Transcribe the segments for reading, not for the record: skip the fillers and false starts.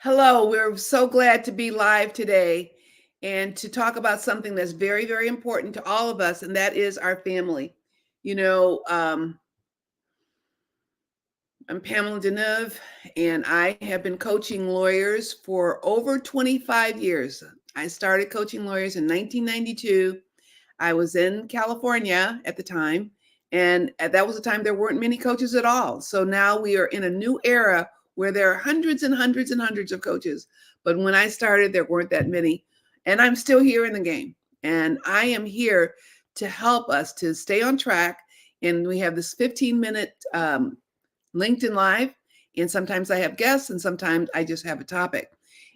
Hello, we're so glad to be live today and to talk about something that's very, very important to all of us, and that is our family. You know, um, I'm Pamela Deneuve, and I have been coaching lawyers for over 25 years. I started coaching lawyers in 1992. I was in California at the time, and at that was the time there weren't many coaches at all. So now we are in a new era where there are hundreds and hundreds and hundreds of coaches. But when I started, there weren't that many. And I'm still here in the game. And I am here to help us to stay on track. And we have this 15-minute LinkedIn Live. And sometimes I have guests, and sometimes I just have a topic.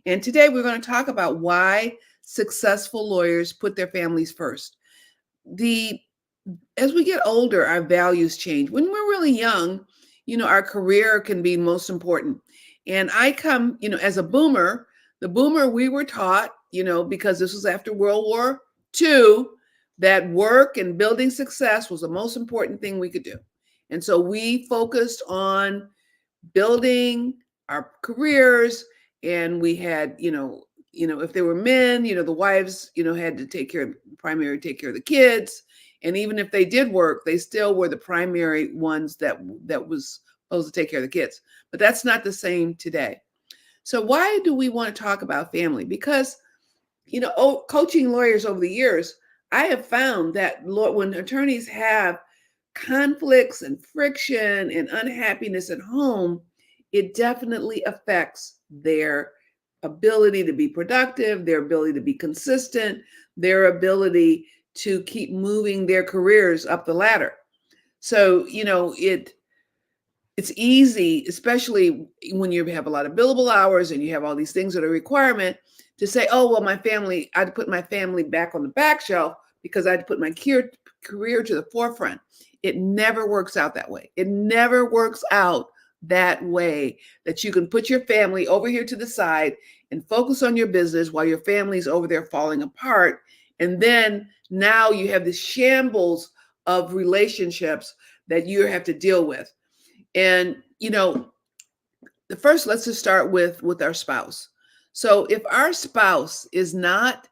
And today we're going to talk about why successful lawyers put their families first. The As we get older, our values change. When we're really young, our career can be most important. And I come, as a boomer, the boomer we were taught, because this was after World War II, that work and building success was the most important thing we could do. And so we focused on building our careers, and we had, if they were men, the wives, had to take care of the kids. And even if they did work, they still were the primary ones that was supposed to take care of the kids. But that's not the same today. So why do we want to talk about family? Because, coaching lawyers over the years, I have found that when attorneys have conflicts and friction and unhappiness at home, it definitely affects their ability to be productive, their ability to be consistent, their ability to keep moving their careers up the ladder. So, it's easy, especially when you have a lot of billable hours and you have all these things that are a requirement, to say, oh, well, my family, I'd put my family back on the back shelf because I'd put my career to the forefront. It never works out that way. It never works out that way, that you can put your family over here to the side and focus on your business while your family's over there falling apart. And then now you have this shambles of relationships that you have to deal with. And, the first, let's just start with our spouse. So if our spouse is not,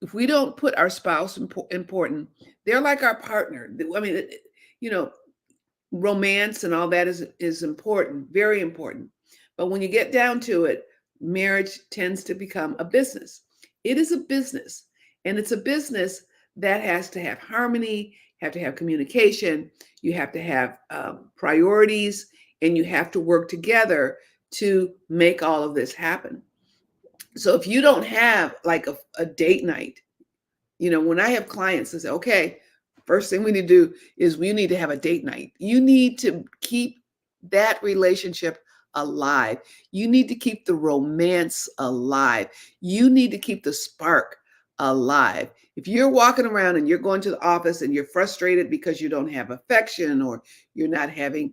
if we don't put our spouse important, they're like our partner. I mean, you know, romance and all that is important, very important. But when you get down to it, marriage tends to become a business. It is a business, and it's a business that has to have harmony, have to have communication, you have to have priorities, and you have to work together to make all of this happen. So if you don't have like a date night, when I have clients, I say, okay, first thing we need to do is we need to have a date night. You need to keep that relationship alive. You need to keep the romance alive. You need to keep the spark alive. If you're walking around and you're going to the office and you're frustrated because you don't have affection or you're not having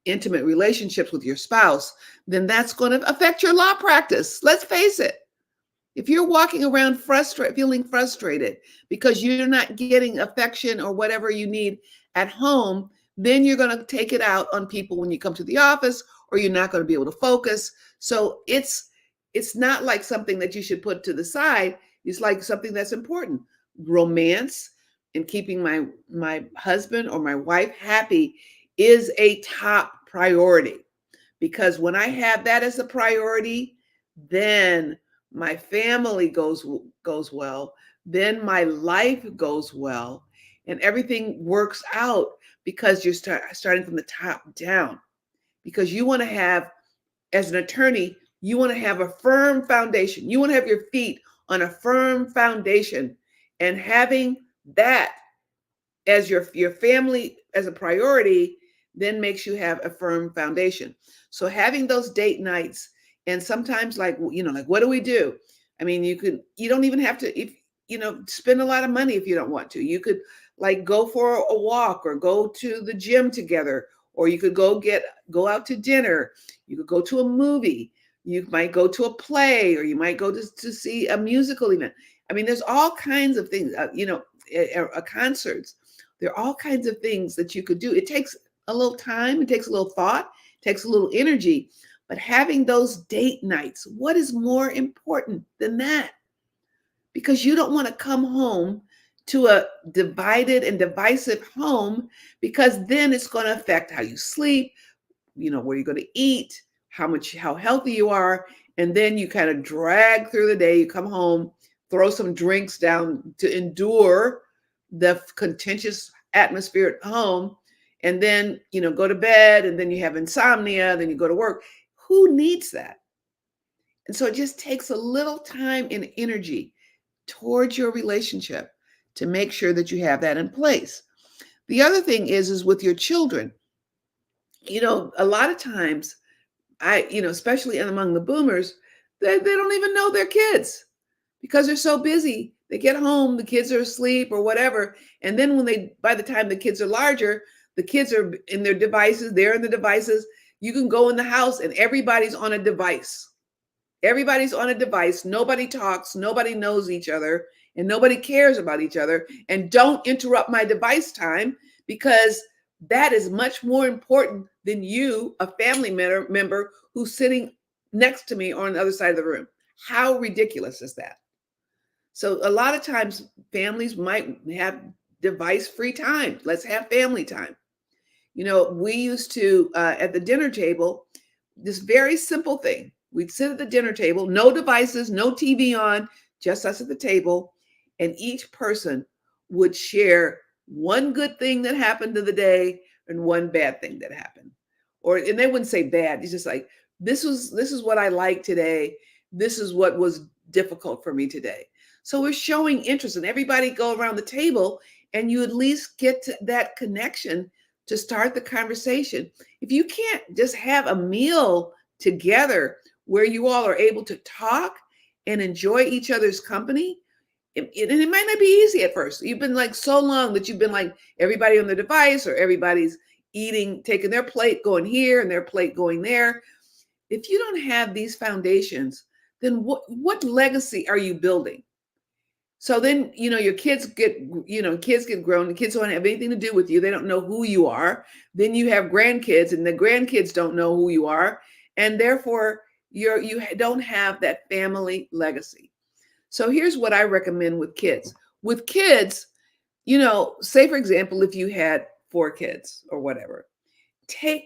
intimate relationships with your spouse, then that's going to affect your law practice. Let's face it. If you're walking around feeling frustrated because you're not getting affection or whatever you need at home, then you're going to take it out on people when you come to the office, or you're not going to be able to focus. So it's not like something that you should put to the side. It's like something that's important. Romance and keeping my husband or my wife happy is a top priority, because when I have that as a priority, then my family goes well, then my life goes well, and everything works out, because you're starting from the top down. Because you want to have, as an attorney, you want to have a firm foundation. You want to have your feet on a firm foundation, and having that as your family as a priority then makes you have a firm foundation. So having those date nights, and sometimes, like, like, what do we do? I mean, you don't even have to, if spend a lot of money if you don't want to. You could, like, go for a walk or go to the gym together, or you could go out to dinner. You could go to a movie. You might go to a play, or you might go to see a musical event. I mean, there's all kinds of things, concerts. There are all kinds of things that you could do. It takes a little time, it takes a little thought, it takes a little energy, But having those date nights, what is more important than that? Because you don't want to come home to a divided and divisive home, because then it's going to affect how you sleep, where you're going to eat, how healthy you are. And then you kind of drag through the day. You come home, throw some drinks down to endure the contentious atmosphere at home, and then go to bed, and then you have insomnia, then you go to work. Who needs that? And so it just takes a little time and energy towards your relationship to make sure that you have that in place. The other thing is with your children, a lot of times, especially among the boomers, they don't even know their kids because they're so busy. They get home, the kids are asleep or whatever. And then by the time the kids are larger, the kids are in their devices, they're in the devices. You can go in the house and everybody's on a device. Everybody's on a device. Nobody talks, nobody knows each other, and nobody cares about each other. And don't interrupt my device time, because that is much more important than you, a family member who's sitting next to me on the other side of the room. How ridiculous is that? So a lot of times families might have device-free time. Let's have family time. We used to, at the dinner table, this very simple thing. We'd sit at the dinner table, no devices, no TV on, just us at the table. And each person would share one good thing that happened in the day and one bad thing that happened. And they wouldn't say bad. It's just like, this is what I liked today. This is what was difficult for me today. So we're showing interest, and everybody go around the table, and you at least get to that connection to start the conversation. If you can't just have a meal together where you all are able to talk and enjoy each other's company, and it might not be easy at first. You've been like so long that you've been like everybody on their device, or everybody's eating, taking their plate, going here, and their plate going there. If you don't have these foundations, then what legacy are you building? So then, your kids get grown. The kids don't have anything to do with you. They don't know who you are. Then you have grandkids, and the grandkids don't know who you are. And therefore, you don't have that family legacy. So here's what I recommend with kids. With kids, say for example, if you had 4 kids or whatever,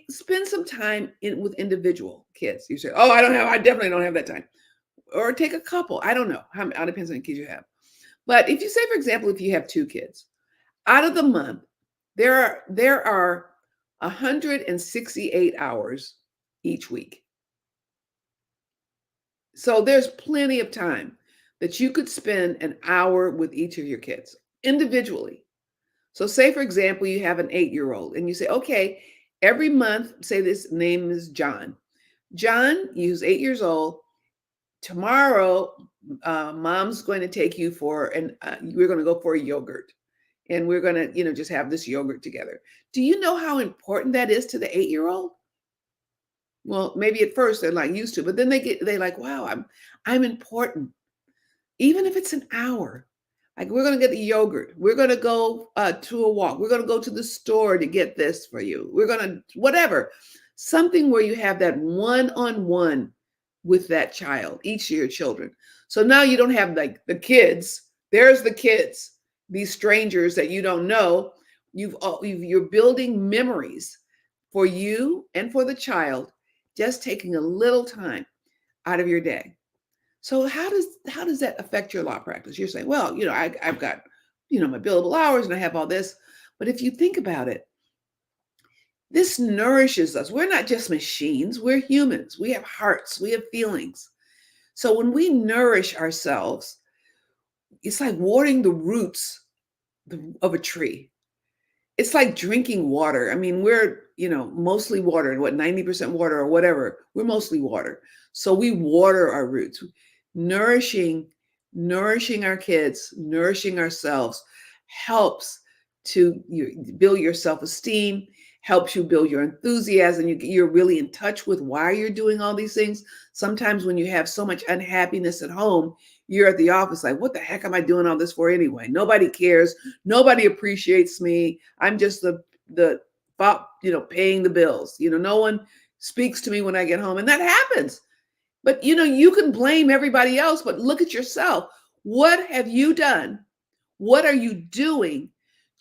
spend some time with individual kids. You say, oh, I definitely don't have that time. Or take a couple. I don't know. It depends on the kids you have. But if you say, for example, if you have 2 kids, out of the month, there are 168 hours each week. So there's plenty of time that you could spend an hour with each of your kids individually. So say, for example, you have an 8-year-old, and you say, okay, every month, say this name is John. John, he's 8 years old. Tomorrow, mom's going to take you we're going to go for a yogurt, and we're going to, just have this yogurt together. Do you know how important that is to the 8-year-old? Well, maybe at first they're not used to, but then they're like, wow, I'm important. Even if it's an hour, like we're going to get the yogurt. We're going to go to a walk. We're going to go to the store to get this for you. We're going to, whatever, something where you have that one-on-one with that child, each of your children. So now you don't have like the kids. There's the kids, these strangers that you don't know. You're building memories for you and for the child, just taking a little time out of your day. So how does that affect your law practice? You're saying, well, I've got, my billable hours and I have all this. But if you think about it, this nourishes us. We're not just machines. We're humans. We have hearts. We have feelings. So when we nourish ourselves, it's like watering the roots of a tree. It's like drinking water. I mean, we're, mostly water, 90% water or whatever. We're mostly water. So we water our roots, nourishing our kids, nourishing ourselves helps to build your self-esteem, helps you build your enthusiasm. You're really in touch with why you're doing all these things. Sometimes when you have so much unhappiness at home, you're at the office like, what the heck am I doing all this for anyway? Nobody cares. Nobody appreciates me. I'm just the paying the bills. No one speaks to me when I get home. And that happens. But you can blame everybody else, but look at yourself. What have you done? What are you doing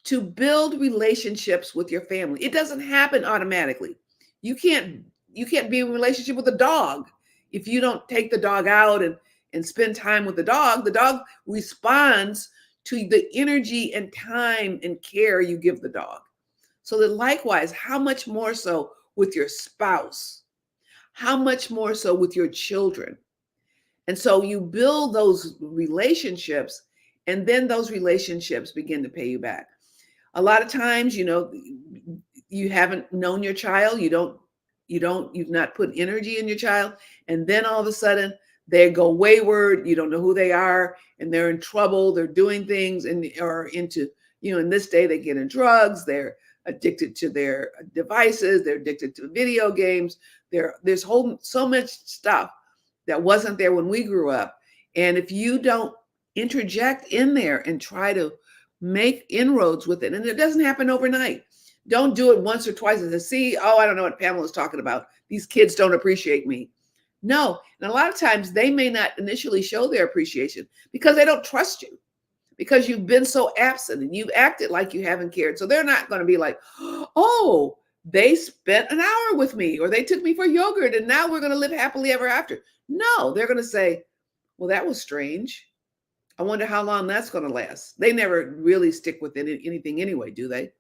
to build relationships with your family? It doesn't happen automatically. You can't you can't be in a relationship with a dog if you don't take the dog out and spend time with the dog. The dog responds to the energy and time and care you give the dog. So that likewise, how much more so with your spouse? How much more so with your children? And so you build those relationships, and then those relationships begin to pay you back. A lot of times, you haven't known your child, you've not put energy in your child, and then all of a sudden they go wayward, you don't know who they are, and they're in trouble, they're doing things and are into, in this day they get in drugs, they're addicted to their devices, they're addicted to video games, there's so much stuff that wasn't there when we grew up. And if you don't interject in there and try to make inroads with it, and it doesn't happen overnight. Don't do it once or twice and say, see, oh, I don't know what Pamela's talking about. These kids don't appreciate me. No. And a lot of times they may not initially show their appreciation because they don't trust you, because you've been so absent and you've acted like you haven't cared. So they're not going to be like, oh, they spent an hour with me, or they took me for yogurt and now we're going to live happily ever after. No, they're going to say, well, that was strange. I wonder how long that's going to last. They never really stick with anything anyway, do they?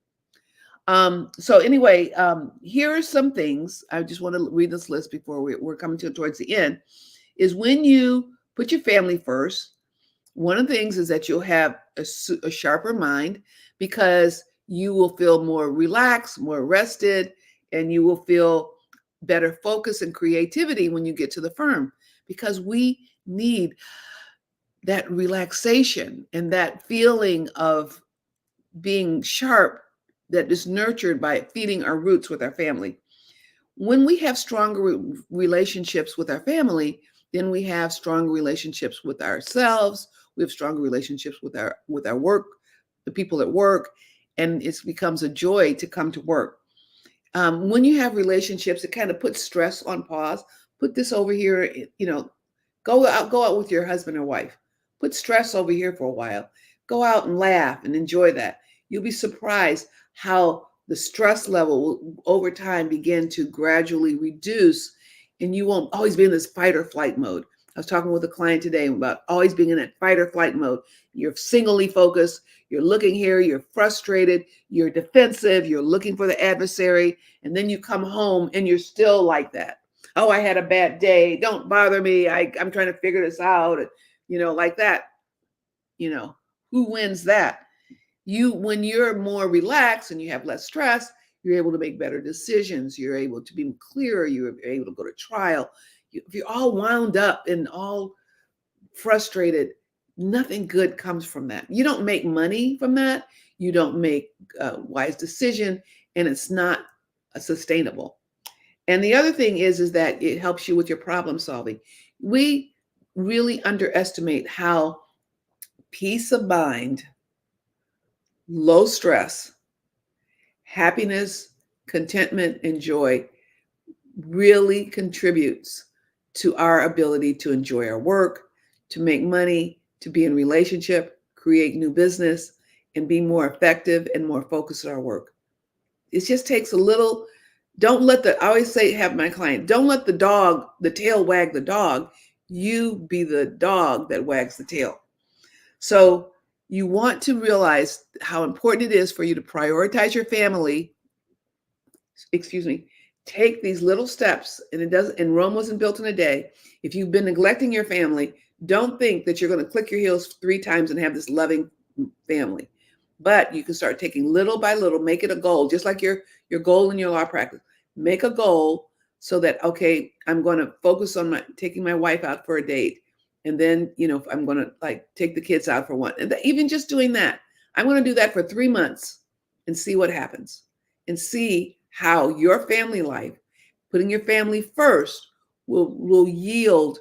So anyway, here are some things. I just want to read this list before we're coming towards the end. Is when you put your family first, one of the things is that you'll have a sharper mind, because you will feel more relaxed, more rested, and you will feel better focus and creativity when you get to the firm, because we need that relaxation and that feeling of being sharp that is nurtured by feeding our roots with our family. When we have stronger relationships with our family, then we have stronger relationships with ourselves. We have stronger relationships with our work, the people at work, and it becomes a joy to come to work. When you have relationships, it kind of puts stress on pause. Put this over here, go out with your husband or wife. Put stress over here for a while. Go out and laugh and enjoy that. You'll be surprised how the stress level will over time begin to gradually reduce, and you won't always be in this fight or flight mode. I was talking with a client today about always being in that fight or flight mode. You're singly focused, you're looking here, you're frustrated, you're defensive, you're looking for the adversary, and then you come home and you're still like that. Oh, I had a bad day. Don't bother me. I'm trying to figure this out. Like that. Who wins that? When you're more relaxed and you have less stress, you're able to make better decisions. You're able to be clearer. You're able to go to trial. If you're all wound up and all frustrated, nothing good comes from that. You don't make money from that. You don't make a wise decision, and it's not sustainable. And the other thing is that it helps you with your problem solving. We really underestimate how peace of mind, low stress, happiness, contentment, and joy really contributes to our ability to enjoy our work, to make money, to be in relationship, create new business, and be more effective and more focused on our work. It just takes a little. I always say, have my client, don't let the tail wag the dog. You be the dog that wags the tail. So you want to realize how important it is for you to prioritize your family. Take these little steps, and Rome wasn't built in a day. If you've been neglecting your family, don't think that you're going to click your heels 3 times and have this loving family. But you can start taking little by little, make it a goal, just like your goal in your law practice. Make a goal so that, okay, I'm going to focus on taking my wife out for a date. And then, I'm going to take the kids out for one. And even just doing that, I'm going to do that for 3 months and see what happens, and see how your family life, putting your family first, will yield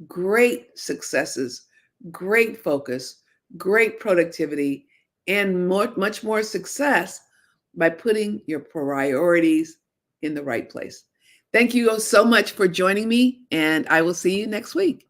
great successes, great focus, great productivity, and much more success by putting your priorities in the right place. Thank you so much for joining me, and I will see you next week.